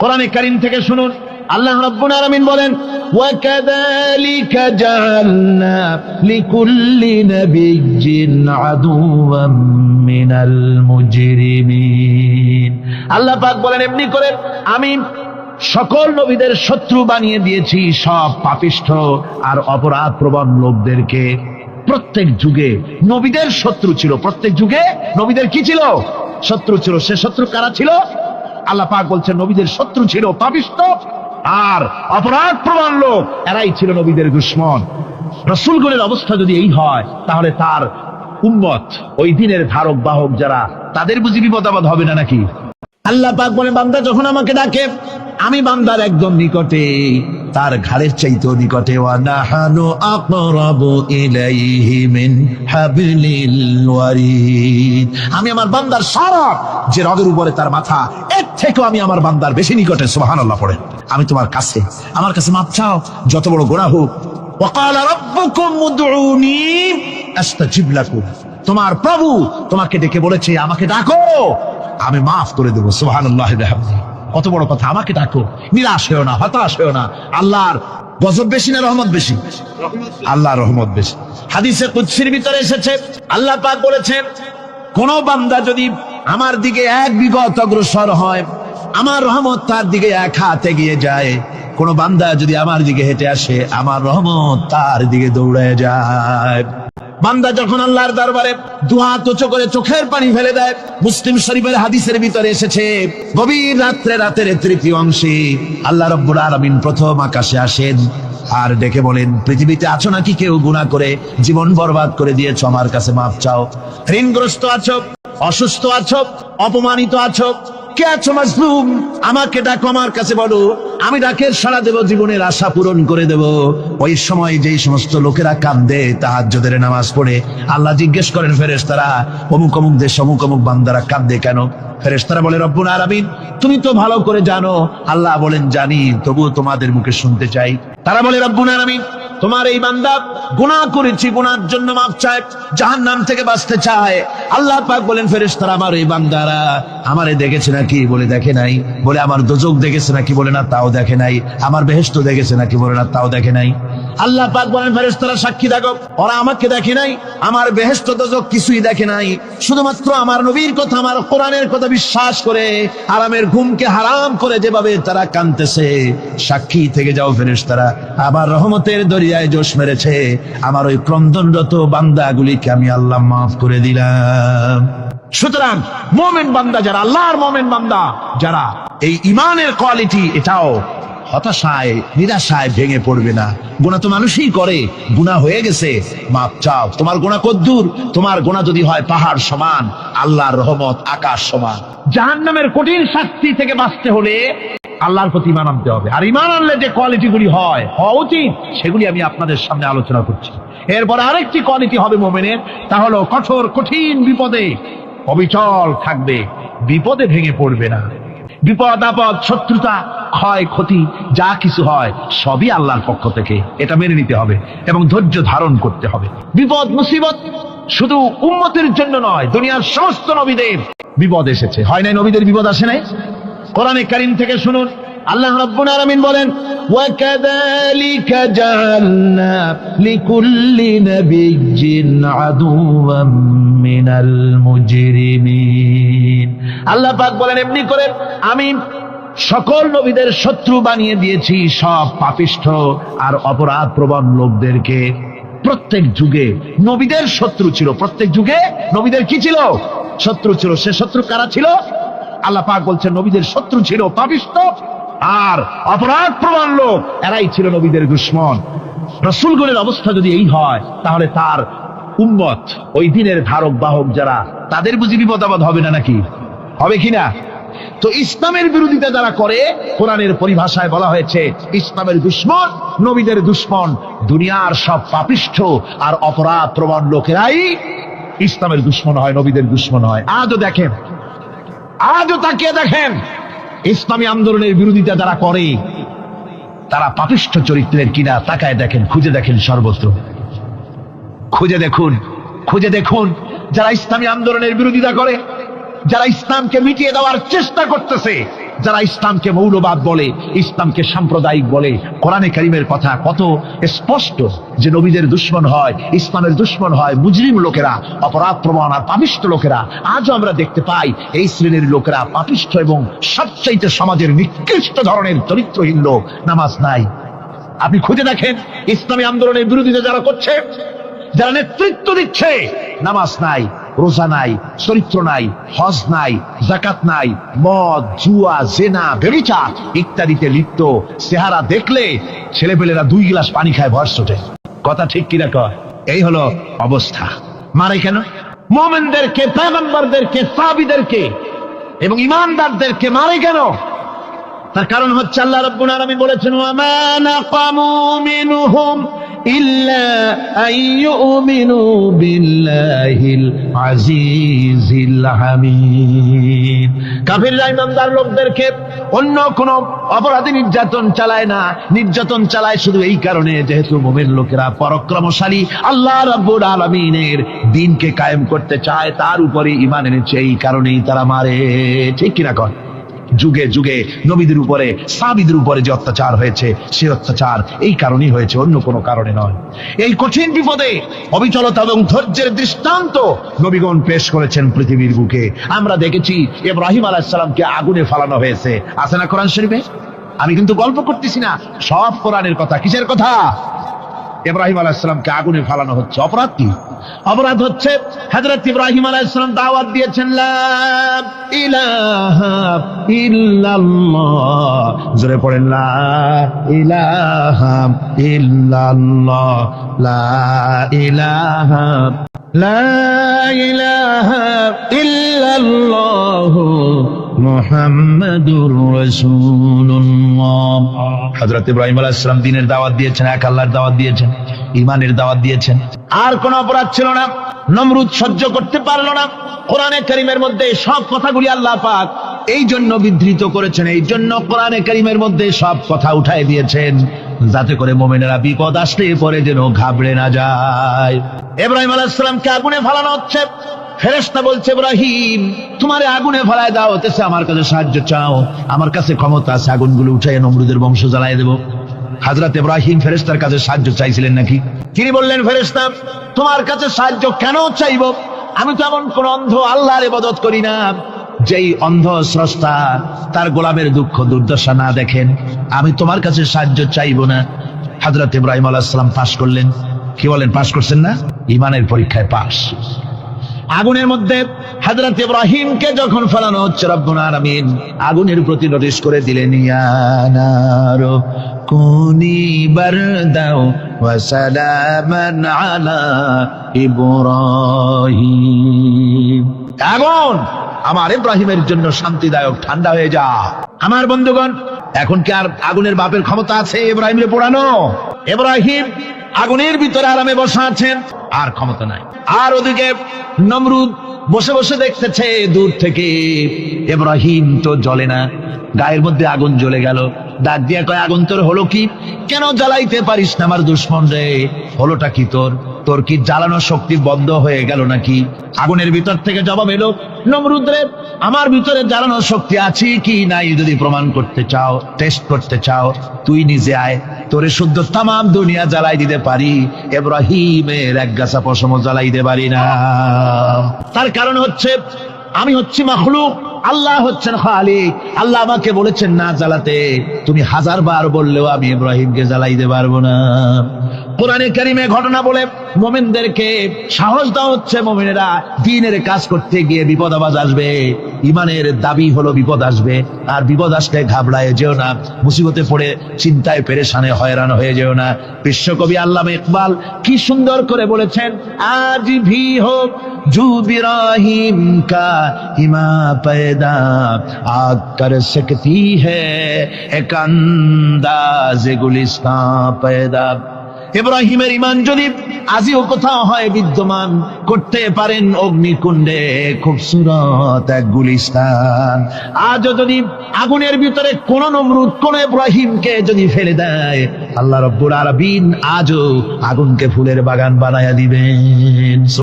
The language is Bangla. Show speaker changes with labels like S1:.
S1: কোরআনে কারীম থেকে শুনুন, আল্লাহ রাব্বুল আলামিন বলেন, ওয়াকাযালিকা জাআলনা লিকুল্লি নাবিয়্যিন আদুওয়াম মিনাল মুজরিমিন। আল্লাহ পাক বলেন, এমনি করে আমি সকল নবীদের শত্রু বানিয়ে দিয়েছি সব পাপিষ্ঠ আর অপরাধ প্রবণ লোকদেরকে। প্রত্যেক যুগে নবীদের শত্রু ছিল, প্রত্যেক যুগে নবীদের কি ছিল? শত্রু ছিল। সে শত্রু কারা ছিল? আল্লাহ পাক বলছেন নবীদের শত্রু ছিল পাপিষ্ঠ আর অপরাধ প্রবণ লোক, এরাই ছিল নবীদের দুশমন। রাসূলগণের অবস্থা যদি এই হয়, তাহলে তার উম্মত, ওই দিনের ধারক বাহক যারা, তাদের বুঝি বিপদ আপদ হবে না নাকি? আল্লাহ পাক বলে, বান্দা যখন আমাকে ডাকে, আমি বান্দার একদম নিকটে, তার ঘাড়ের চাইতেও নিকটে। ওয়া নাহানু আকরাবু ইলাইহি মিন হাবলিল ওয়ারিদ। আমি আমার বান্দার সারা যে রগের উপরে তার মাথা, এর থেকেও আমি আমার বান্দার বেশি নিকটে। সুবহানাল্লাহ পড়ে। আমি তোমার কাছে, আমার কাছে মাপ চাও, যত বড় গুনাহ হোক। ওয়া ক্বালা রাব্বুকুম উদউনি আস্তাজিব লাকুম। তোমার প্রভু তোমাকে ডেকে বলেছে, আমাকে ডাকো, আমি মাফ করে দেবো। সুবহানাল্লাহ বিহামদিহি। কত বড় কথা, আমাকে ডাকো, নিরাশ হয়েও না, হতাশ হয়েও না। আল্লাহর গজব বেশি না রহমত বেশি? আল্লাহর রহমত বেশি। হাদিসে কুদসির ভিতরে এসেছে, আল্লাহ পাক বলেছেন, কোন বান্দা যদি আমার দিকে এক বিগত অগ্রসর হয়, আমার রহমত তার দিকে এক হাত এগিয়ে যায়। কোন বান্দা যদি আমার দিকে হেঁটে আসে, আমার রহমত তার দিকে দৌড়ে যায়। বান্দা যখন আল্লাহর দরবারে দুহাত উঁচু করে চোখের পানি ফেলে দেয়, মুসলিম শরীফের হাদিসের ভিতরে এসেছে, গভীর রাত্রে, রাতের তৃতীয় অংশে আল্লাহ রাব্বুল আলামিন প্রথম আকাশে আসেন আর ডেকে বলেন, পৃথিবীতে আছো নাকি কেউ গুনাহ করে জীবন বরবাদ করে দিয়েছো? আমার কাছে মাপ চাও। ঋণগ্রস্ত আছো, অসুস্থ আছো, অপমানিত আছো, কে আছো মাজলুম? আমাকে ডাকো, আমার কাছে বলো, আমি ডাকের সাড়া দেব, জীবনের আশা পূরণ করে দেব। ওই সময় যেই সমস্ত লোকেরা কাঁদে তাহাজ্জুদের নামাজ পড়ে, আল্লাহ জিজ্ঞেস করেন ফেরেশতারা, অমুক অমুক দেশ অমুক অমুক বান্দারা কাঁদে কেন? ফেরেশতারা বলে, রব্বুল আলামিন তুমি তো ভালো করে জানো। আল্লাহ বলেন, জানি, তবুও তোমাদের মুখে শুনতে চাই। তারা বলে, রব্বুল আলামিন তোমার এই বান্দা গুনাহ করেছি, গুনার জন্য মাফ চায়, জাহান্নাম থেকে বাঁচতে চায়। আল্লাহ পাক বলেন, ফেরেশতারা আমার এই বান্দারা আমারে দেখেছে নাকি? বলে দেখে নাই। বলে আমার দোজখ দেখেছে নাকি? বলে না, তাও দেখে নাই। আমার বেহেশত দেখেছে নাকি? বলে না, তাও দেখে নাই। আল্লাহ পাক বলেন, ফেরেশতারা সাক্ষী থাকো, ওরা আমাকে দেখে নাই, আমার বেহেশত দোজখ কিছুই দেখে নাই, শুধুমাত্র আমার নবীর কথা, আমার কোরআনের কথা বিশ্বাস করে আরামের ঘুমকে হারাম করে যেভাবে তারা কাঁদতেছে, সাক্ষী থেকে যাও ফেরেশতারা, আবার রহমতের দরিয়ায় জোশ মেরেছে, আমার ওই ক্রন্দনরত বান্দাগুলিকে আমি আল্লাহ মাফ করে দিলাম। সুতরাং মুমিন বান্দা যারা, আল্লাহর মুমিন বান্দা যারা, এই ঈমানের কোয়ালিটি, এটাও হতাশায় নিরাশায় ভেঙে পড়বে না। গুনাহ তো মানুষই করে, গুনাহ হয়ে গেছে, মাপ চাও। তোমার গুনাহ কদ্দুর? তোমার গুনাহ যদি হয় পাহাড় সমান, আল্লাহর রহমত আকাশ সমান। জাহান্নামের কঠিন শাস্তি থেকে বাঁচতে হলে আল্লাহর প্রতি ঈমান আনতে হবে। আর ঈমান আনলে যে কোয়ালিটিগুলি হওয়া উচিত, সেগুলি আমি আপনাদের সামনে আলোচনা করছি। এরপর আরেকটি কোয়ালিটি হবে মুমিনের, তা হলো কঠোর কঠিন বিপদে অবিচল থাকবে, বিপদে ভেঙে পড়বে না। বিপদ আপদ, শত্রুতা, ক্ষয় ক্ষতি যা কিছু হয় সবই আল্লাহর পক্ষ থেকে, এটা মেনে নিতে হবে এবং ধৈর্য ধারণ করতে হবে। বিপদ মুসিবত শুধু উম্মতের জন্য নয়, দুনিয়ার সমস্ত নবীদের বিপদ এসেছে, হয় নাই? নবীদের বিপদ আসে নাই? কোরআনে কারীম থেকে শুনুন, আল্লাহ রাব্বুল আলামিন বলেন, ওয়াকাযালিকা জাআলনা লিকুল্লি নাবিয়্যিন আদুওয়াম মিনাল মুজরিমিন। আল্লাহ পাক বলেন, এমনি করে আমি সকল নবীদের শত্রু বানিয়ে দিয়েছি সব পাপিষ্ঠ আর অপরাধ প্রবণ লোকদেরকে। প্রত্যেক যুগে নবীদের শত্রু ছিল, প্রত্যেক যুগে নবীদের কি ছিল? শত্রু ছিল। সে শত্রু কারা ছিল? আল্লাহ পাক বলছেন নবীদের শত্রু ছিল পাপিষ্ঠ আর অপরাধ প্রবণ লোক, এরাই ছিল নবীদের দুশমন। রাসূলগণের অবস্থা যদি এই হয়, তাহলে তার উম্মত, ওই দিনের ধারক বাহক যারা, তাদের বুঝি বিপদ আপদ হবে না নাকি? হবে কিনা? তো ইসলামের বিরোধিতা যারা করে, কোরআনের পরিভাষায় বলা হয়েছে ইসলামের দুশমন, নবীদের দুশমন। দুনিয়ার সব পাপিষ্ঠ আর অপরাধ প্রবণ লোকেরাই ইসলামের দুশমন হয়, নবীদের দুশমন হয়। আজও দেখেন, আজও তাকিয়ে দেখেন, ইসলামী আন্দোলনের বিরোধিতা যারা করে, তারা পাপিষ্ঠ চরিত্রের কিনা তাকায় দেখেন, খুঁজে দেখেন, সর্বত্র খুঁজে দেখুন, খুঁজে দেখুন। যারা ইসলামী আন্দোলনের বিরোধিতা করে, যারা ইসলামকে মিটিয়ে দেওয়ার চেষ্টা করতেছে, যারা ইসলামকে মৌলবাদ বলে, ইসলামকে সাম্প্রদায়িক বলে। কোরআনে কারীমের কথা কত স্পষ্ট যে নবীদের দুশমন হয়, ইসলামের দুশমন হয় মুজরিম লোকেরা, অপরাধ প্রবণ আর পাপিষ্ঠ লোকেরা। আজও আমরা দেখতে পাই এই শ্রেণীর লোকেরা পাপিষ্ঠ এবং সবচাইতে সমাজের নিকৃষ্ট ধরনের চরিত্রহীন লোক। নামাজ নাই। আপনি খুঁজে দেখেন ইসলামী আন্দোলনের বিরোধিতা যারা করছে, যারা নেতৃত্ব দিচ্ছে, নামাজ নাই, রোজা নাই, চরিত্র নাই, হজ নাই, যাকাত নাই, মদ, জুয়া, জেনা, ব্যভিচার ইত্যাদিতে লিপ্ত। চেহারা দেখলে ছেলেপেলেরা 2 গ্লাস পানি খায় ভর ছোটে। কথা ঠিক কিনা কয়? এই হলো অবস্থা। মারে কেন? মুমিনদেরকে, পয়গম্বরদেরকে, সাহাবীদেরকে এবং ইমানদারদেরকে মারে কেন? তার কারণ হচ্ছে আল্লাহ রাব্বুল আলামিন বলেছেন, ওয়া মা নাকামু মিনহুম ইল্লা আইয়ুমিনু বিল্লাহিল আজিজিল হামিদ। কাফিররা ইমানদার লোকদেরকে অন্য কোন অপরাধী নির্যাতন চালায় না, নির্যাতন চালায় শুধু এই কারণে যেহেতু মুমিন লোকেরা পরাক্রমশালী, আল্লাহ রাব্বুল আলামিনের দ্বীনকে কায়েম করতে চায়, তার উপরে ঈমান এনেছে, এই কারণেই তারা মারে। ঠিক কিনা কর? যুগে যুগে নবীদের উপরে, সাহাবীদের উপরে যে অত্যাচার হয়েছে, সে অত্যাচার এই কারণেই হয়েছে, অন্য কোনো কারণে নয়। এই কঠিন বিপদে অবিচলতা এবং ধৈর্যের দৃষ্টান্ত নবীগণ পেশ করেছেন পৃথিবীর বুকে। আমরা দেখেছি ইব্রাহিম আলাইহিস সালামকে আগুনে ফালানো হয়েছে, আছে না কোরআন শরীফে? আমি কিন্তু গল্প করতেছি না, সব কোরআনের কথা। কিসের কথা? ইব্রাহিম আলাইহিস সালামকে আগুনে ফালানো হচ্ছে। অপরাধ কি? অপরাধ হচ্ছে হযরত ইব্রাহিম আলাইহিস সালাম দাওয়াত দিয়েছেন লা ইলাহা ইল্লাল্লাহ। জোরে পড়েন, লা ইলাহা ইল্লাল্লাহ, লা ইলাহা, লা ইলাহা ইল্লাল্লাহ মুহাম্মাদুর রাসূলুল্লাহ। হযরত ইব্রাহিম আলাইহিস সালাম দ্বীনের দাওয়াত দিয়েছেন, এক আল্লাহর দাওয়াত দিয়েছেন, ঈমানের দাওয়াত দিয়েছেন। আর কোন অপরাধ ছিল না। নমরুদ সহ্য করতে পারলো না। কোরআনে কারীমের মধ্যে সব কথাগুলি আল্লাহ পাক এই জন্য বিধৃত করেছেন, এই জন্য কোরআনে কারীমের মধ্যে সব কথা উঠায় দিয়েছেন, যাতে করে মুমিনেরা বিপদ আসলে পরে যেন ঘাবড়ে না যায়। ইব্রাহিম আলাইহিস সালামকে আগুনে ফালানো হচ্ছে। ফেরেশতা বলছে, ইব্রাহিম তোমারে আগুনে ফালায় দাও হতেছে, আমার কাছে সাহায্য চাও, আমার কাছে ক্ষমতা আছে, আগুনগুলো উঠায় নমরুদের বংশ জ্বালায় দেব। হযরত ইব্রাহিম ফেরেশতার কাছে সাহায্য চাইছিলেন নাকি? তিনি বললেন, ফেরেশতা তোমার কাছে সাহায্য কেন চাইব? আমি তো এমন কোন অন্ধ আল্লাহর ইবাদত করি না যেই অন্ধ স্রষ্টা তার গোলামের দুঃখ দুর্দশা না দেখেন। আমি তোমার কাছে সাহায্য চাইব না। হযরত ইব্রাহিম আলাইহিস সালাম পাশ করলেন। কি বলেন, পাশ করছেন না? ঈমানের পরীক্ষায় পাশ। আগুনের মধ্যে হযরত ইব্রাহিমকে যখন ফেলানো হচ্ছে, রব্বুল আলামিন আগুনের প্রতি নোটিশ করে দিলেন, ইয়া নারু কুনি বারদাও ওয়া সালামান আলা ইব্রাহিম। আগুন আমার ইব্রাহিমের জন্য শান্তিদায়ক, ঠান্ডা হয়ে যা। আমার বন্ধুগণ, এখন কি আর আগুনের বাপের ক্ষমতা আছে ইব্রাহিমরে পোড়ানো? ইব্রাহিম আগুনের ভিতরে আরামে বসে আছেন, আর ক্ষমতা নাই। আর ওদিকে নমরুদ বসে বসে দেখতেছে দূর থেকে, ইব্রাহিম তো জ্বলে না, গায়ের মধ্যে আগুন জ্বলে গেল। ডাক দিয়ে কয়, আগুন তোর হলো কি? কেন জ্বালাইতে পারিস না আমার দুশমন রে? হলোটা কি তোর? তোর কি জ্বালানোর শক্তি বন্ধ হয়ে গেল নাকি? আগুনের ভিতর থেকে জবাব এলো, নমরুদ রে, আমার ভিতরে জ্বালানোর শক্তি আছে কি নাই যদি প্রমাণ করতে চাও, টেস্ট করতে চাও, তুই নিজে আয়, তোরে শুদ্ধ তামাম দুনিয়া জ্বালাই দিতে পারি, ইব্রাহিমের এক গাছা পশম জ্বালাই দিতে পারি না। তার কারণ হচ্ছে আমি হচ্ছি মাখলুক, আল্লাহ হচ্ছেন খালিক। আল্লাহ আমাকে বলেছেন না জ্বালাতে, তুমি 1000 বার বললেও আমি ইব্রাহিমকে জ্বালাইতে পারবো না। কোরআনে কারীমে ঘটনা বলে মুমিনদেরকে সাহস দেওয়া হচ্ছে, মুমিনেরা দ্বীনের কাজ করতে গিয়ে বিপদ আবাজ আসবে, ঈমানের দাবি হলো বিপদ আসবে, আর বিপদ আসলে ঘাবড়ায় যেও না, মুসিবতে পড়ে চিন্তায় পেরেশানে হয়রান হয়ে যেও না। বিশ্বকবি আল্লামা ইকবাল কি সুন্দর করে বলেছেন, আজ ভি হোক জু ইব্রাহিম কা ইমা पैदा आग कर सकती है एक अंदाज गुलिस्तां पैदा। ইব্রাহিমের ঈমান যদি আজিও কোথাও হয় বিদ্যমান, করতে পারেন অগ্নিকুণ্ডে খুবসুরত এক গুলিস্তান। আজও যদি আগুনের ভিতরে কোন নমরুদ কোন ইব্রাহিমকে যদি ফেলে দেয়, আল্লাহ রাব্বুল আলামিন আজও আগুনকে ফুলের বাগান বানায়া দিবেন।